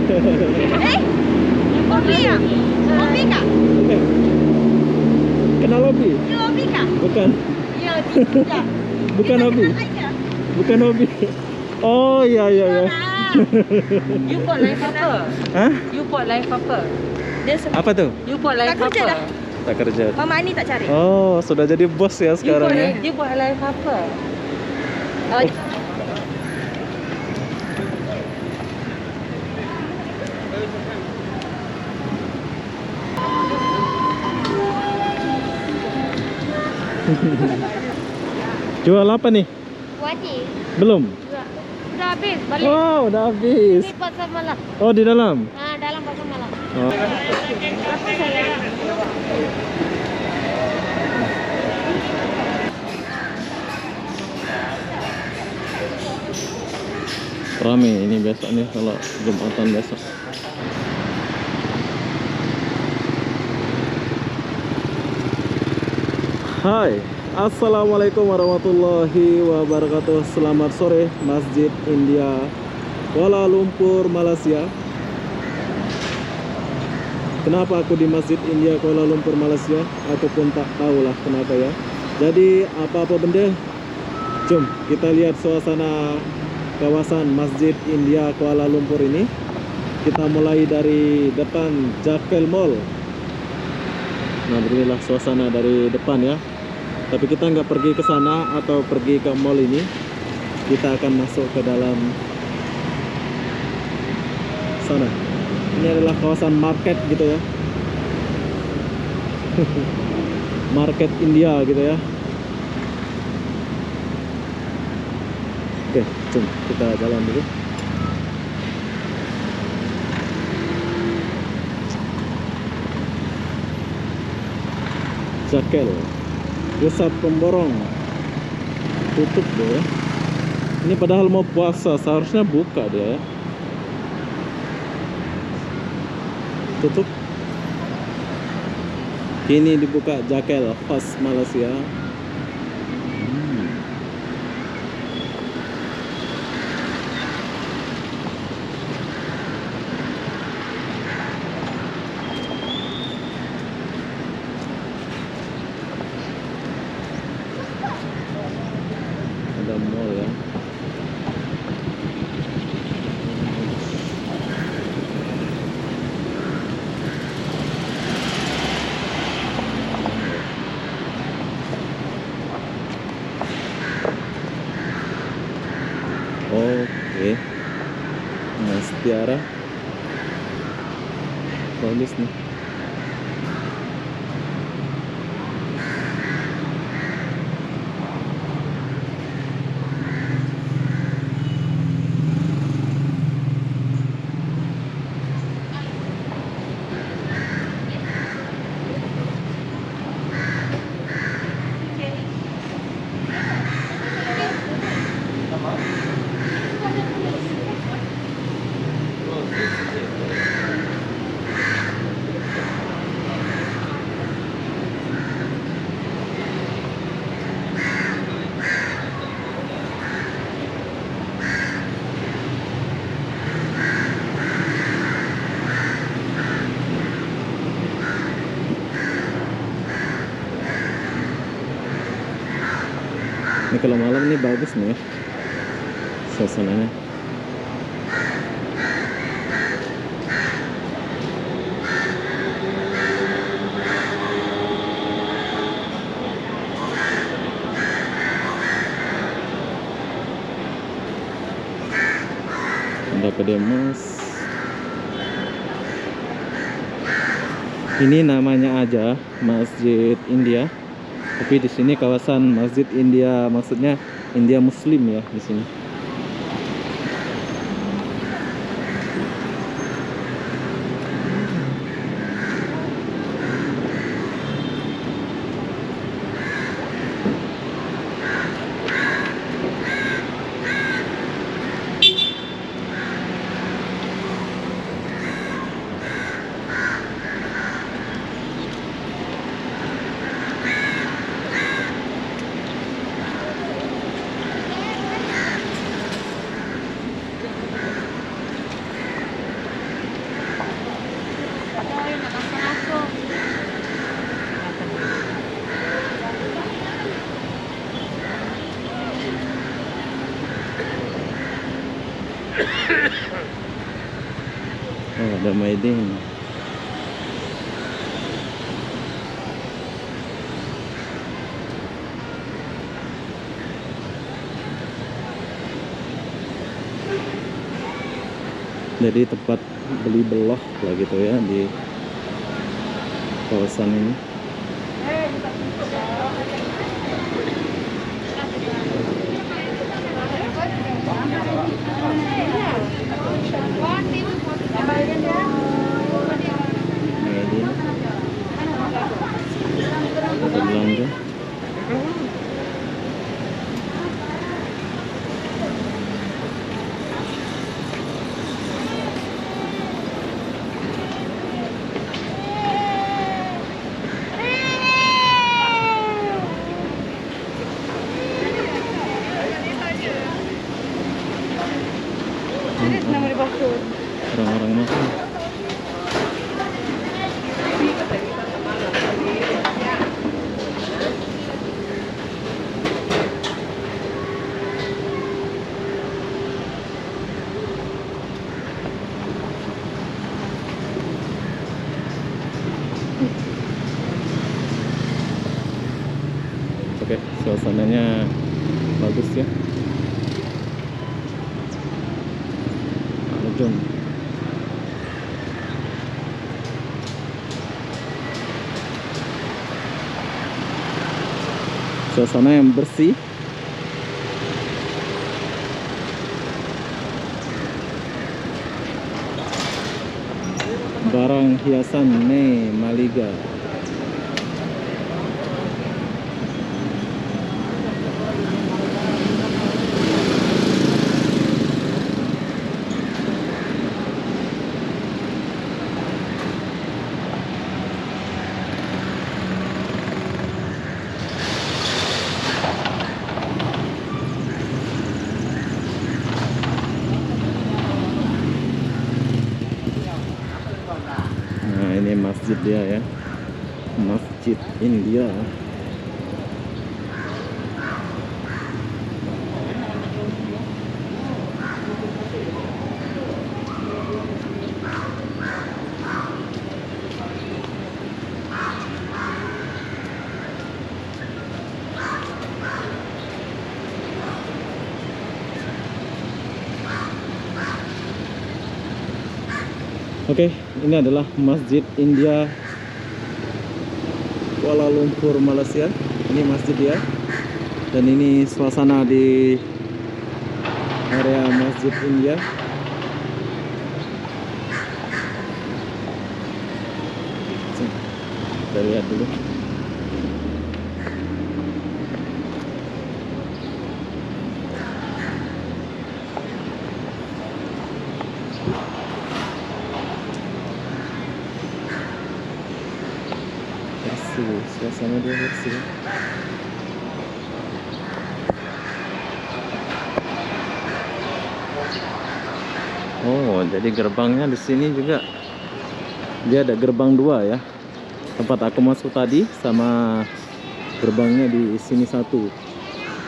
Eh, Obi ya? Obi kah? Bukan. Kenal Obi? Ya Obi kah? Bukan. Ya tidak. Bukan Obi. Aja. Bukan Obi. Oh iya iya iya. You buat live apa? Hah? You buat live apa? Dia Apa tuh? You buat live Tak kerja apa? dah. Tak kerja. Mama Ani tak cari. Oh, sudah jadi bos ya You sekarang buat ya. dia buat live apa? Oh, Jual apa nih? wajib. Belum. Sudah habis, balik. Wow, udah habis. Ini pasar malam. Oh, di dalam. Nah, dalam pasar malam. Oh. Apa saya? Rame ini besok nih kalau Jumatan besok. Hai, assalamualaikum warahmatullahi wabarakatuh. Selamat sore Masjid India Kuala Lumpur, Malaysia. Kenapa aku di Masjid India Kuala Lumpur, Malaysia? Aku pun tak tahulah kenapa ya. Jadi apa-apa benda, jom kita lihat suasana kawasan Masjid India Kuala Lumpur ini. Kita mulai dari depan Jakel Mall. Nah, beginilah suasana dari depan ya. Tapi kita nggak pergi ke sana atau pergi ke mall ini. Kita akan masuk ke dalam sana. Ini adalah kawasan market gitu ya. Market India gitu ya. Oke, jom kita jalan dulu. Jakel, pusat pemborong, tutup deh ya. Ini padahal mau puasa, seharusnya buka dia ya. Tutup. Kini dibuka Jakel khas Malaysia. Ada mall ya. Oke. Nah, Setiara bagus nih. Ini kalau malam ini bagus nih ya suasananya. Ada kedai emas. Ini namanya aja Masjid India. Tapi di sini kawasan Masjid India, maksudnya India Muslim ya di sini. Oh, ada Maidin. Jadi tempat beli belah lah gitu ya di kawasan ini. Maidin. Kita belanja. Orang-orang makan. Oke, suasananya bagus ya. Jom. Suasana yang bersih. Barang hiasan nih Maliga. Nah, ini masjid dia ya. Masjid India. Oke, ini adalah Masjid India Kuala Lumpur, Malaysia. Ini masjid ya. Dan ini suasana di area Masjid India. Kita lihat dulu. Suasana dia bersih. Oh, jadi gerbangnya di sini juga. Dia ada gerbang dua ya. Tempat aku masuk tadi sama gerbangnya di sini satu.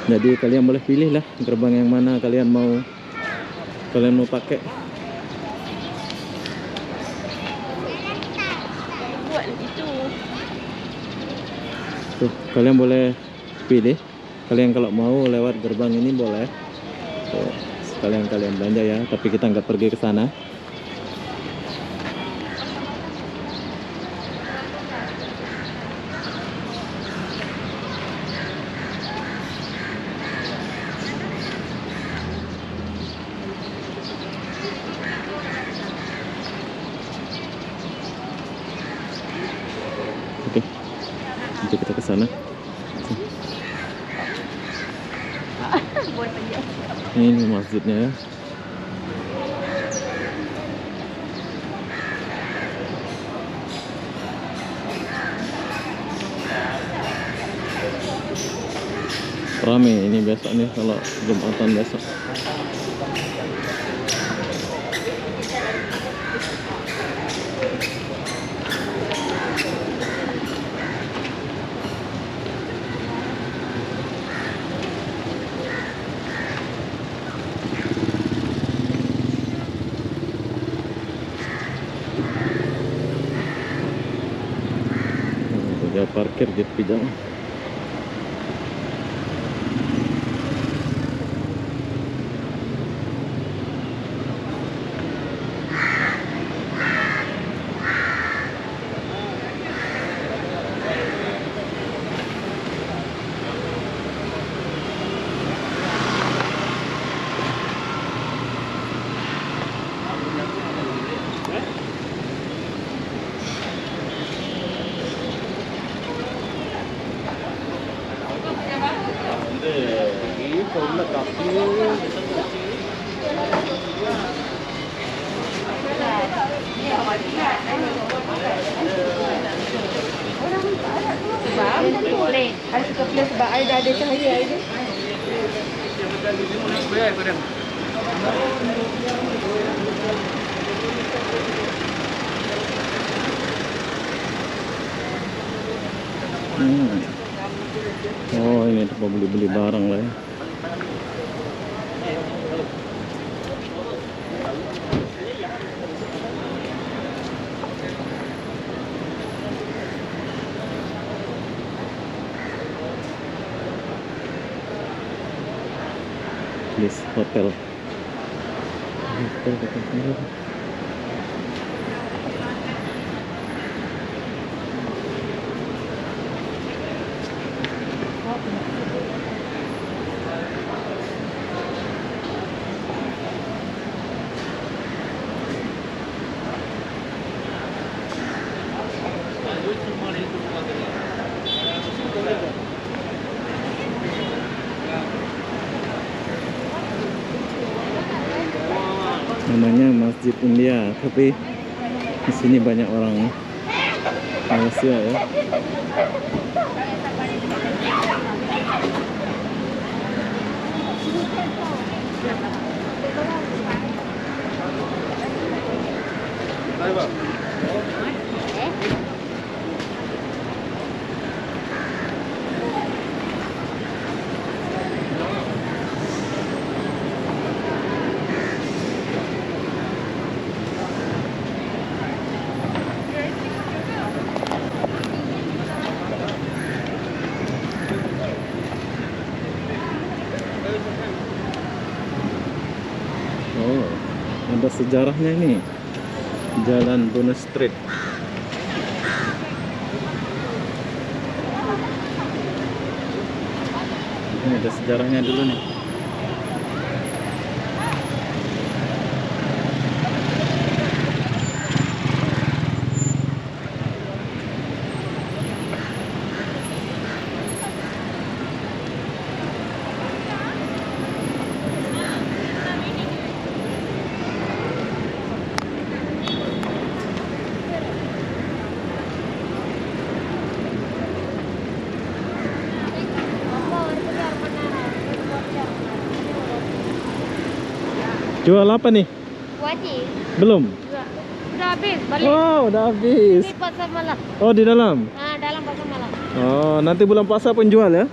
Jadi kalian boleh pilih lah gerbang yang mana kalian mau pakai. Buat itu. Tuh, kalian boleh pilih. Kalian kalau mau lewat gerbang ini boleh. Tuh, sekalian kalian belanja ya. Tapi kita nggak pergi ke sana. Oke, nanti kita ke sana. Ini masjidnya ya. Rame ini besok nih kalau Jumatan besok. parkir di tepi jalan. I suka play sebab I dah ada cahaya I ni. Oh, ini tempat beli-beli barang lah ya. This hotel. Namanya Masjid India, tapi di sini banyak orang Malaysia ya. Oh, ada sejarahnya ini. Jalan Bonus Street. Ini ada sejarahnya dulu nih. Jual apa nih? Wajib. Belum? Udah habis, balik. Oh, udah habis. Ini pasar malam. Oh, di dalam? Nah, dalam pasar malam. Oh, nanti bulan puasa pun jual ya?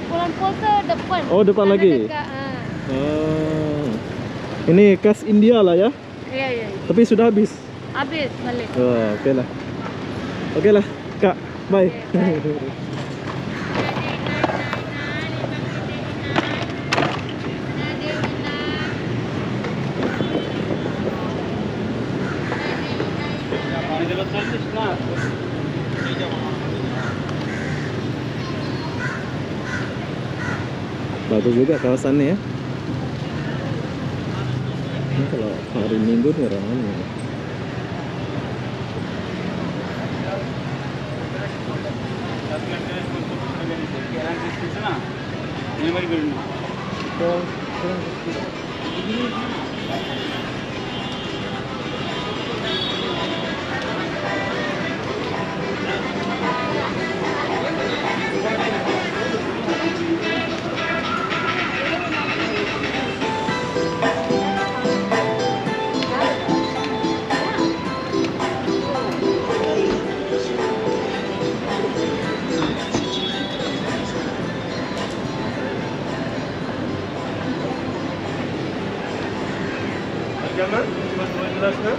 Bulan puasa depan. Oh, depan Ada lagi? dekat, Oh. Ini khas India lah ya? Iya, iya. Tapi sudah habis? Habis, balik. Oh, oke lah. Oke lah, Kak. Bye. Oke, bye. Bagus juga kawasannya ya. Ini kalau hari Minggu nih ramai. Jangan, cuma 2 gelas, nah.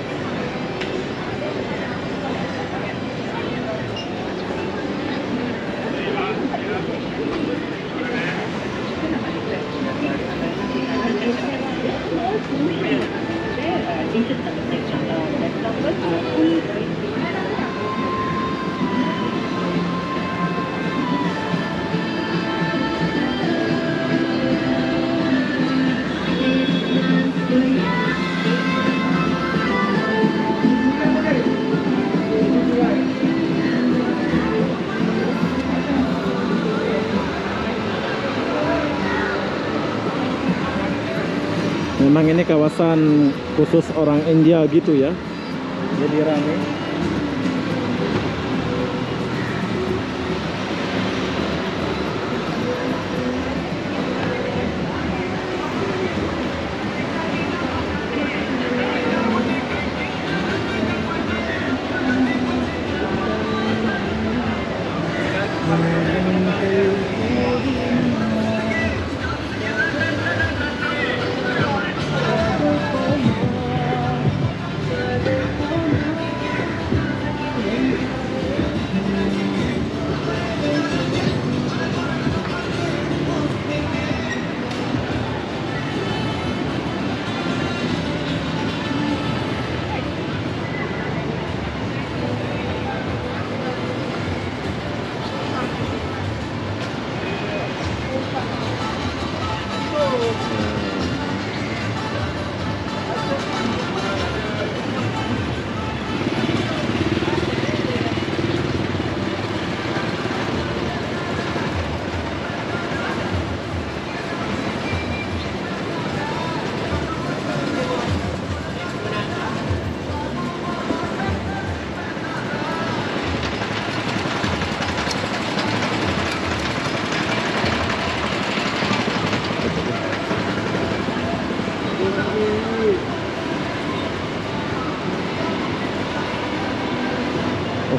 Memang ini kawasan khusus orang India gitu ya. Jadi ramai.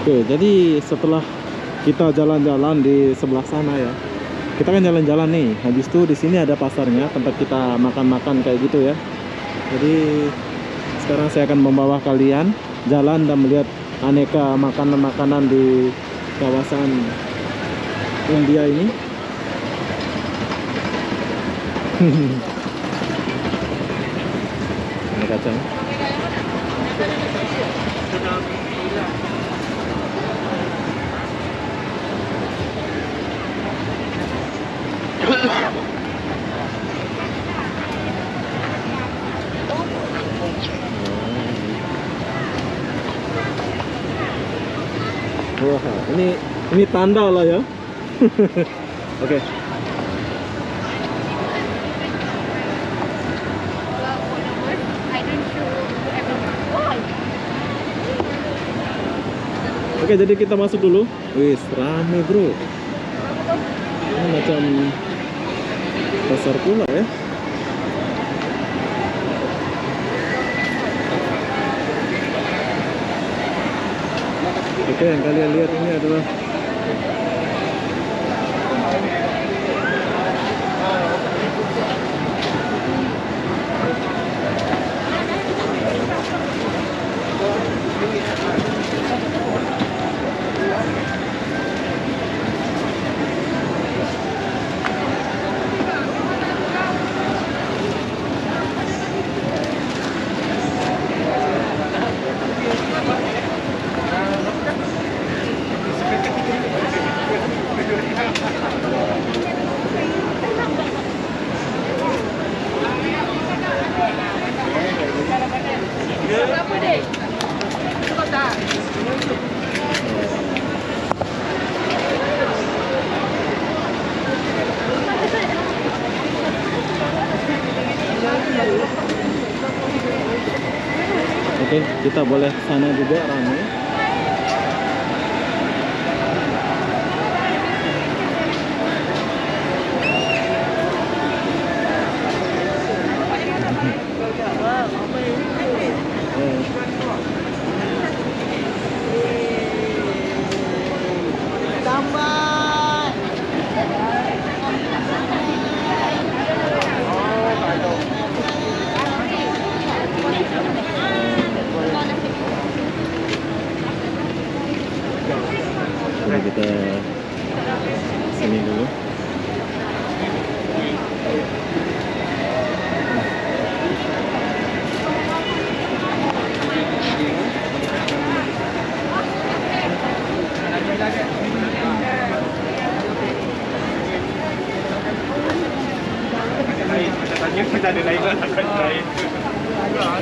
Oke, jadi setelah kita jalan-jalan di sebelah sana ya, kita kan jalan-jalan nih. Habis itu di sini ada pasarnya, tempat kita makan-makan kayak gitu ya. Jadi sekarang saya akan membawa kalian jalan dan melihat aneka makanan-makanan di kawasan India ini. Ini kacang. Wah, ini tanda lah ya. Oke. Oke, jadi kita masuk dulu. Wis, rame bro. Ini macam pasar pula ya. Oke, yang kalian lihat ini adalah oke, kita boleh sana juga ramai.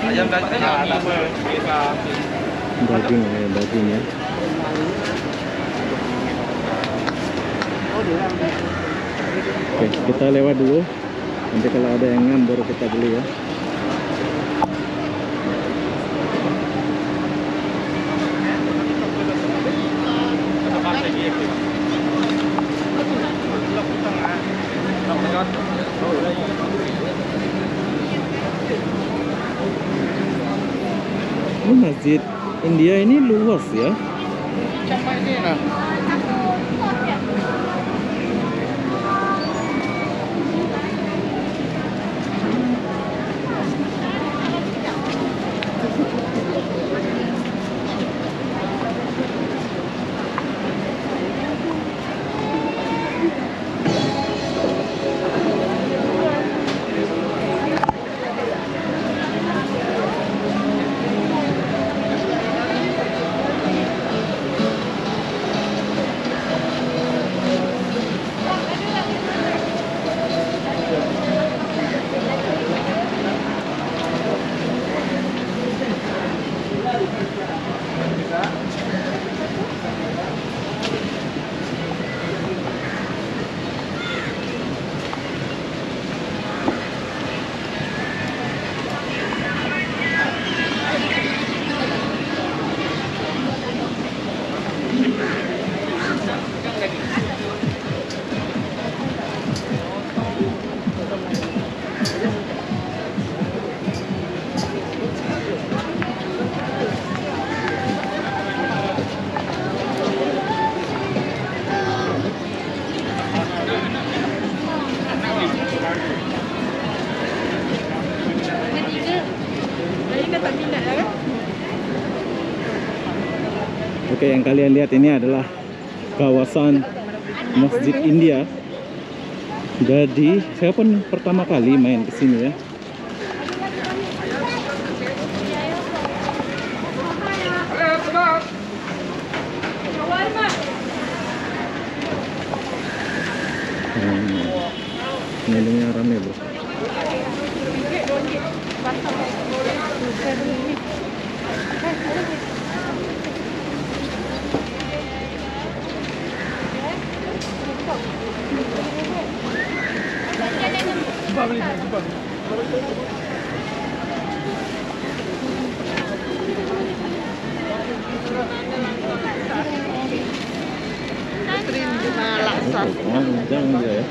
Ayam daging apa? Daging ya, daging ya. Oke, kita lewat dulu. Nanti kalau ada yang ngam baru kita beli ya. Ini masjid India ini luas ya. Oke, yang kalian lihat ini adalah kawasan Masjid India. Jadi saya pun pertama kali main ke sini ya. Pengunjungnya ramai bro. Jangan dia ya.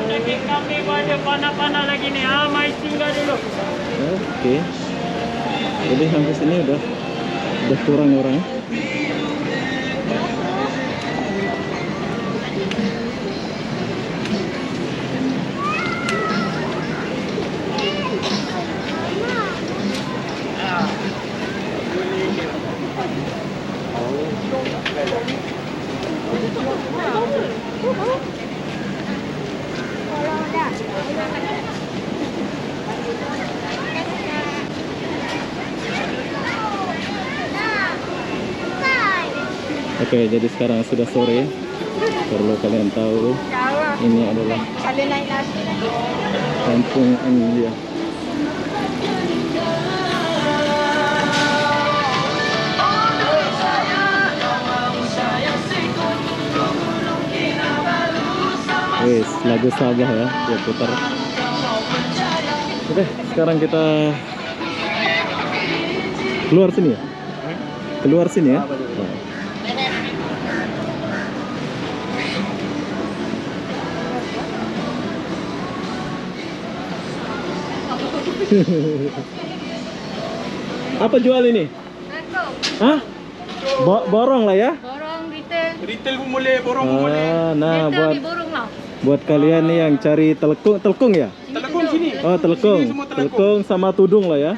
Daging kambing banyak panah-panah lagi nih. Mai singgah dulu. Oke. Jadi sampai sini udah kurang orang. Oke, jadi sekarang sudah sore. Perlu kalian tahu, ini adalah kampung India. Wes, lagu Sabah ya, dia putar. Oke, sekarang kita keluar sini ya. Keluar sini ya. Apa jual ini? Hah? Borong lah ya? Borong retail. Retail pun boleh, borong pun boleh. Nah, Retail di borong lah. buat kalian nih yang cari telekung ya? Telekung sini. Oh, telekung. Sini semua Telekung sama tudung lah ya.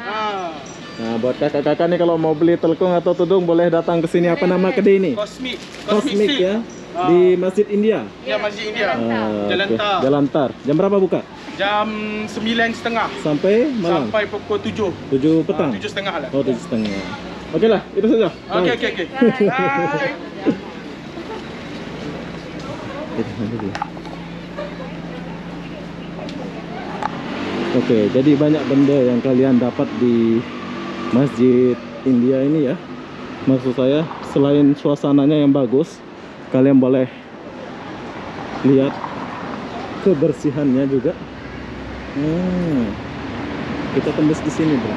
Nah, buat kakak-kakak nih kalau mau beli telkung atau tudung boleh datang ke sini. Apa nama kedai ini? Cosmic. Cosmic Silk. ya. Di Masjid India. Ya, Masjid India. Ah, Jalan oke. Tar. Jalan Tar. Jam berapa buka? Jam 9.30 Sampai malam. sampai pukul 7. 7 petang. 7.30 lah. Oh, 7:30. Oke lah, itu saja. Okey, Bye. okey, okey. Bye. Oke, jadi banyak benda yang kalian dapat di Masjid India ini ya. Maksud saya, selain suasananya yang bagus, kalian boleh lihat kebersihannya juga. Kita tembus di sini, bro.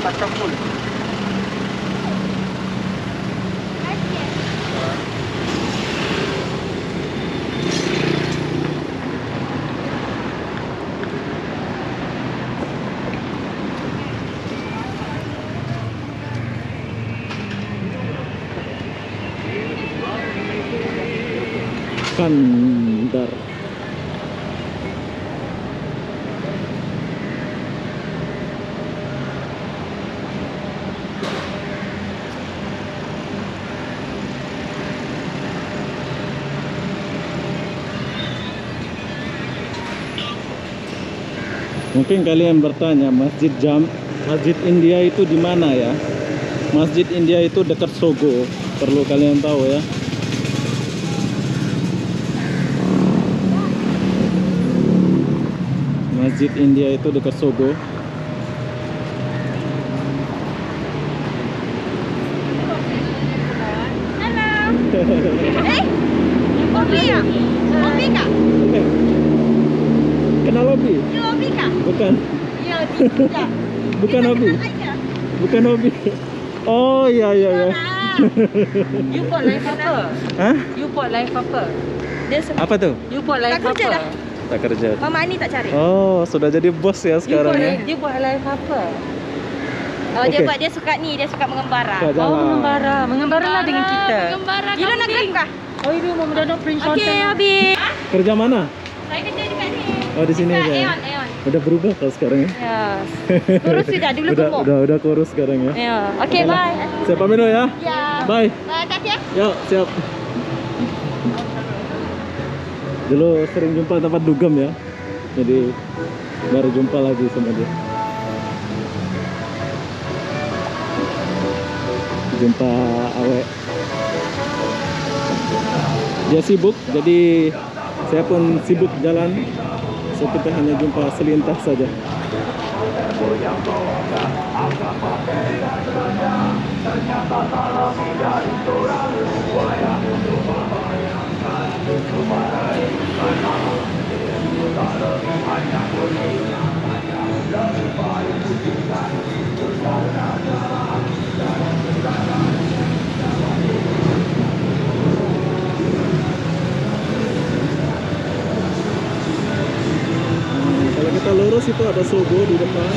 Takaful. Kandar. Mungkin kalian bertanya, Masjid India itu di mana ya? Masjid India itu dekat Sogo. Perlu kalian tahu ya. Masjid India itu dekat Sogo. Kopi ya? Kopi kah? Kenal Obi? You kopi kah? Bukan. Ya, tidak. Bukan Obi. Bukan Obi. Oh iya iya iya. You buat live apa? Hah? You buat live apa? Dia se- Apa tuh? You buat live Tak kerja apa? dah. Tak kerja. Mama Ani tak cari. Oh, sudah jadi bos ya You sekarang buat ya. dia buat live apa? Oh, dia Okey. buat, dia suka ni, dia suka mengembara. Kat Oh, jalan. mengembara. Mengembaralah dengan kita. Mengembara You nak kambing. grab kah? Oh, itu mau mendadak print shot. Okey, habis. Kerja mana? Saya kerja dekat ni. Oh, di sini Dekat aja. Aeon, Aeon. Udah berubah kalau sekarang ya. Ya. Kurus sudah, dulu udah, gemuk. udah kurus sekarang ya. Ya. Okey, bye. Saya pamit dulu ya. Ya. Bye. Bye, Tati ya. Yuk, siap. Dulu sering jumpa tempat dugem ya. Jadi baru jumpa lagi sama dia. Jumpa awek. Dia sibuk, jadi saya pun sibuk jalan. So kita hanya jumpa selintas saja. Kalau kita lurus itu ada Sogo di depan.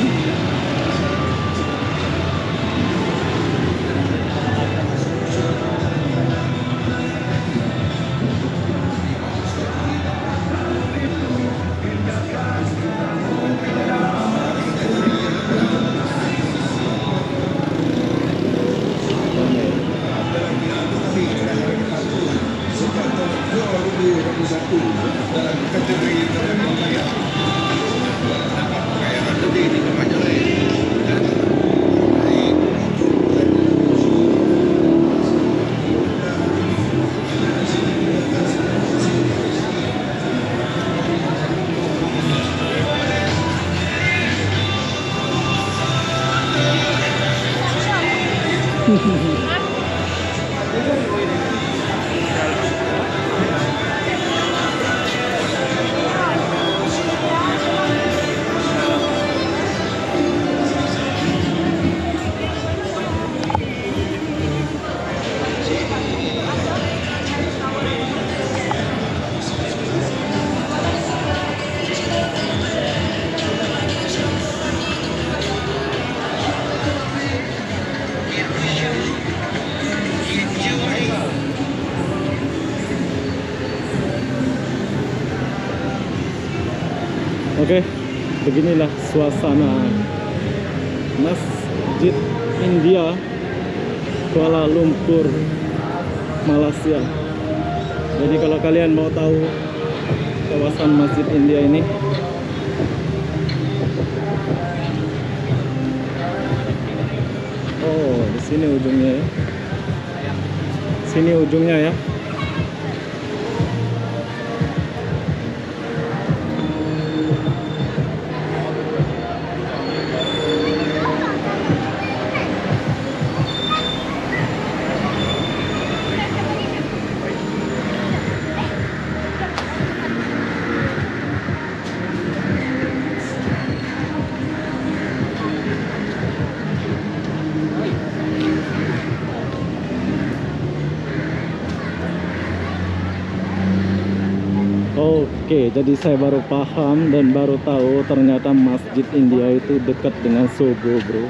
Oke, beginilah suasana Masjid India Kuala Lumpur, Malaysia. Jadi kalau kalian mau tahu kawasan Masjid India ini, oh di sini ujungnya ya. Sini ujungnya ya. Oke, jadi saya baru paham dan baru tahu ternyata Masjid India itu dekat dengan Sogo, bro.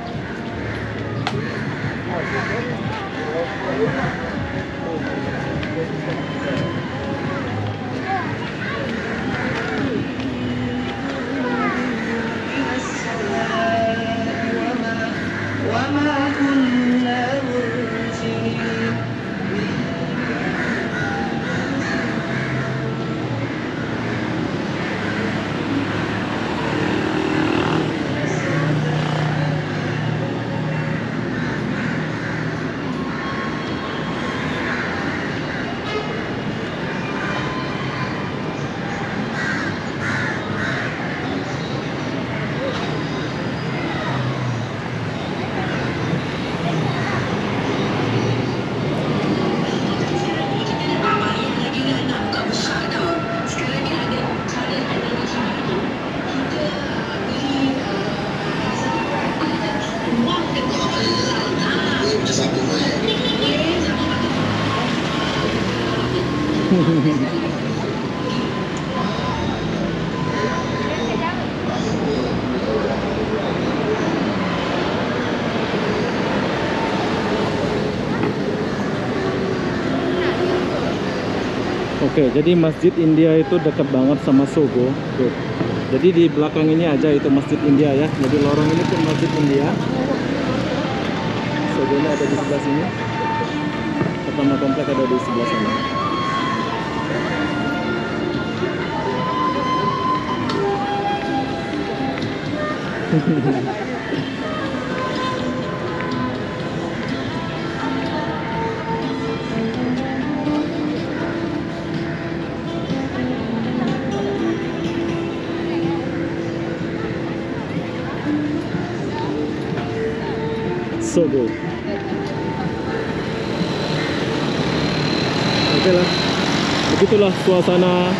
Oke, jadi Masjid India itu dekat banget sama Sogo. Tuh. Jadi di belakang ini aja itu Masjid India ya. Jadi lorong ini pun Masjid India. Sogonya ada di sebelah sini. Pertama komplek ada di sebelah sana. Sogo. Oke lah, begitulah suasana.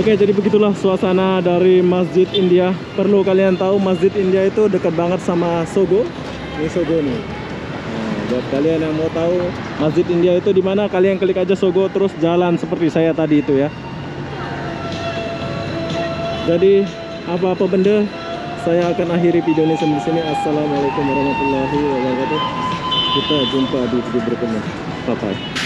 Oke, jadi begitulah suasana dari Masjid India. Perlu kalian tahu Masjid India itu dekat banget sama Sogo. Ini Sogo nih. Nah, buat kalian yang mau tahu Masjid India itu di mana, kalian klik aja Sogo terus jalan seperti saya tadi itu ya. Jadi apa-apa benda, saya akan akhiri video ini sampai sini. Assalamualaikum warahmatullahi wabarakatuh. Kita jumpa di video berikutnya. Bye bye.